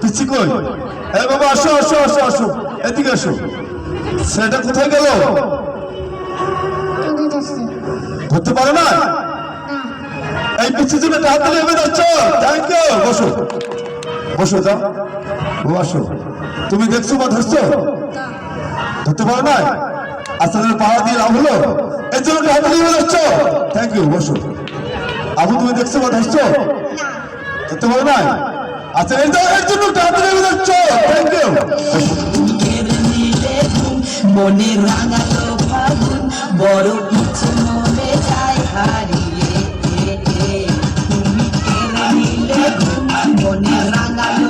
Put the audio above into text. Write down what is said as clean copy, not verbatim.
পিচ্ছি কই? এ বাবা আসো আসো আসো আসো, এদিকে আসো। ছেলেটা কোথায় গেল? ধরতে পারো না? এই পিচ্ছি তুমি হাত দিয়ে নেমে যাচ্ছ। Thank you. বসো বসো, যাও বসো। তুমি দেখছো বা ধরছো? ধরতে পারো না? আসলে পাড়া দিয়ে লাভ হলো, এর জন্য হাত দিয়ে নেমে যাচ্ছ। থ্যাংক ইউ, বসো। আবু তুমি দেখছো বা ধরছো? ধরতে পারো না? আচ্ছা এর জন্য হাত দিয়ে নেমে যাচ্ছ। Thank you. মনে রাঙালো ফাগুন, বড় কিছু মনে যায় হারিয়ে। তুমি কেড়ে নিলে ঘুম, মনে রাঙালো